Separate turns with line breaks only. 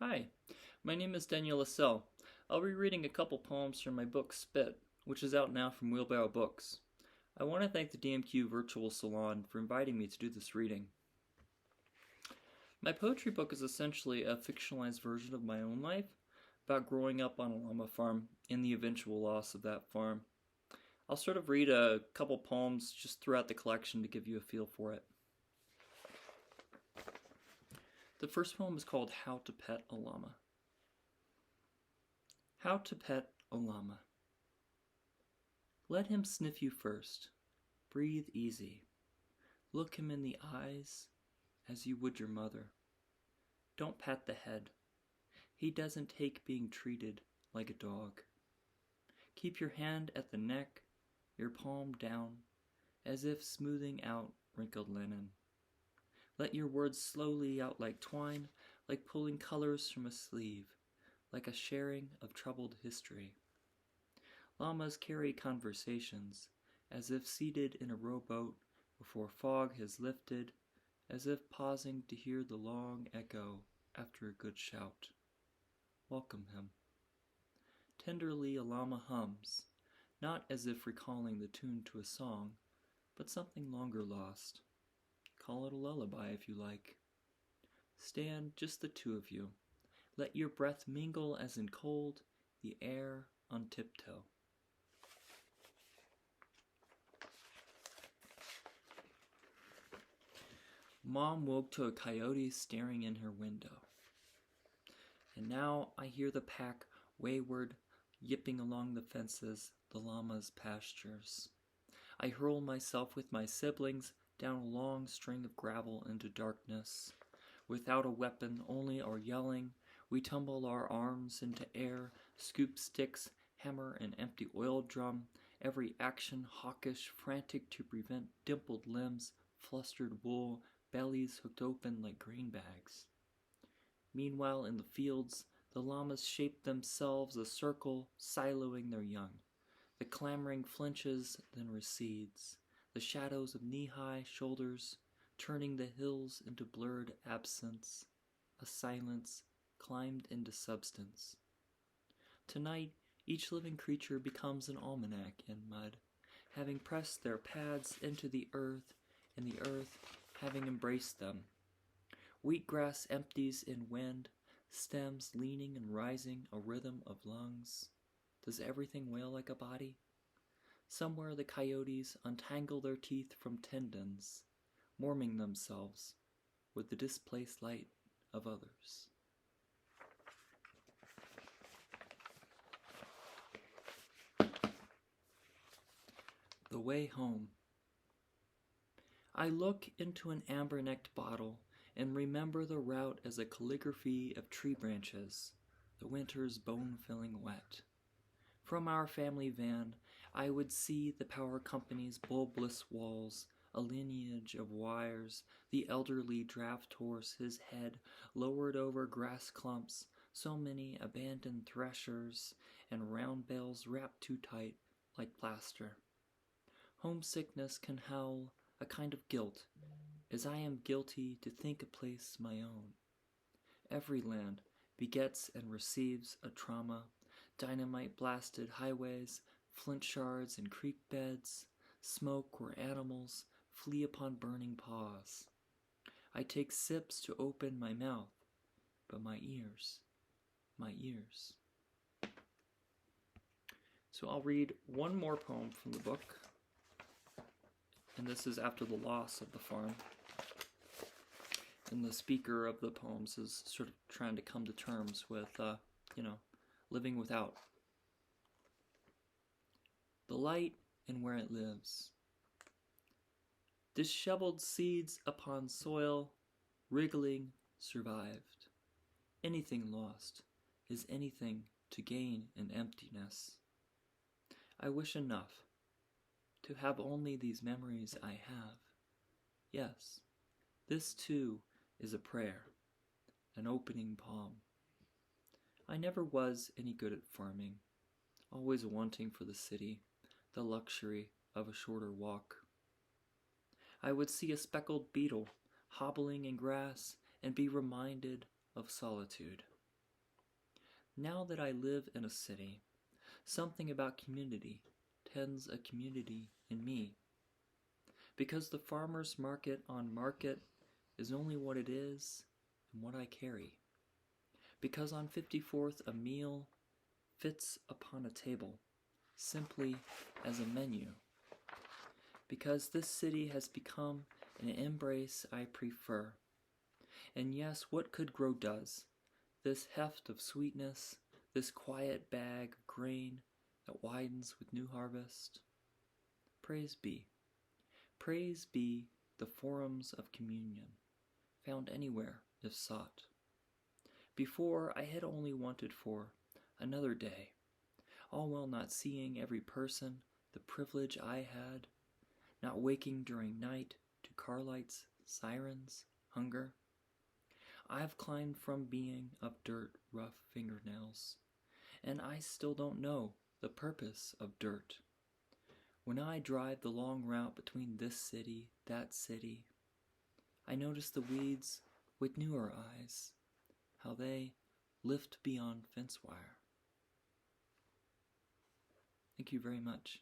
Hi, my name is Daniel Lassell. I'll be reading a couple poems from my book Spit, which is out now from Wheelbarrow Books. I want to thank the DMQ Virtual Salon for inviting me to do this reading. My poetry book is essentially a fictionalized version of my own life, about growing up on a llama farm and the eventual loss of that farm. I'll sort of read a couple poems just throughout the collection to give you a feel for it. The first poem is called How to Pet a Llama. How to Pet a Llama. Let him sniff you first. Breathe easy. Look him in the eyes as you would your mother. Don't pat the head. He doesn't take being treated like a dog. Keep your hand at the neck, your palm down, as if smoothing out wrinkled linen. Let your words slowly out like twine, like pulling colors from a sleeve, like a sharing of troubled history. Llamas carry conversations, as if seated in a rowboat before fog has lifted, as if pausing to hear the long echo after a good shout. Welcome him. Tenderly a llama hums, not as if recalling the tune to a song, but something longer lost. Call it a lullaby if you like. Stand just the two of you. Let your breath mingle as in cold, the air on tiptoe. Mom woke to a coyote staring in her window. And now I hear the pack wayward, yipping along the fences, the llama's pastures. I hurl myself with my siblings down a long string of gravel into darkness. Without a weapon, only our yelling, we tumble our arms into air, scoop sticks, hammer an empty oil drum, every action hawkish, frantic to prevent dimpled limbs, flustered wool, bellies hooked open like grain bags. Meanwhile, in the fields, the llamas shape themselves a circle, siloing their young. The clamoring flinches, then recedes. The shadows of knee-high shoulders, turning the hills into blurred absence. A silence climbed into substance. Tonight, each living creature becomes an almanac in mud, having pressed their pads into the earth, and the earth having embraced them. Wheatgrass empties in wind, stems leaning and rising, a rhythm of lungs. Does everything wail like a body? Somewhere the coyotes untangle their teeth from tendons, warming themselves with the displaced light of others. The Way Home. I look into an amber-necked bottle and remember the route as a calligraphy of tree branches, the winter's bone-filling wet. From our family van, I would see the power company's bulbless walls, a lineage of wires, the elderly draft horse, his head lowered over grass clumps, so many abandoned threshers, and round bales wrapped too tight like plaster. Homesickness can howl a kind of guilt, as I am guilty to think a place my own. Every land begets and receives a trauma, dynamite-blasted highways, flint shards and creek beds, smoke where animals flee upon burning paws. I take sips to open my mouth, but my ears. So I'll read one more poem from the book, and this is after the loss of the farm. And the speaker of the poems is sort of trying to come to terms with, living without. The light and where it lives. Disheveled seeds upon soil, wriggling, survived. Anything lost is anything to gain in emptiness. I wish enough to have only these memories I have. Yes, this too is a prayer, an opening poem. I never was any good at farming, always wanting for the city, the luxury of a shorter walk. I would see a speckled beetle hobbling in grass and be reminded of solitude. Now that I live in a city, something about community tends a community in me. Because the farmer's market on market is only what it is and what I carry. Because on 54th a meal fits upon a table, simply as a menu. Because this city has become an embrace I prefer. And yes, what could grow does. This heft of sweetness, this quiet bag of grain that widens with new harvest. Praise be. Praise be the forums of communion, found anywhere if sought. Before I had only wanted for another day, all while not seeing every person the privilege I had, not waking during night to car lights, sirens, hunger. I've climbed from being of dirt rough fingernails, and I still don't know the purpose of dirt. When I drive the long route between this city, that city, I notice the weeds with newer eyes, how they lift beyond fence wire. Thank you very much.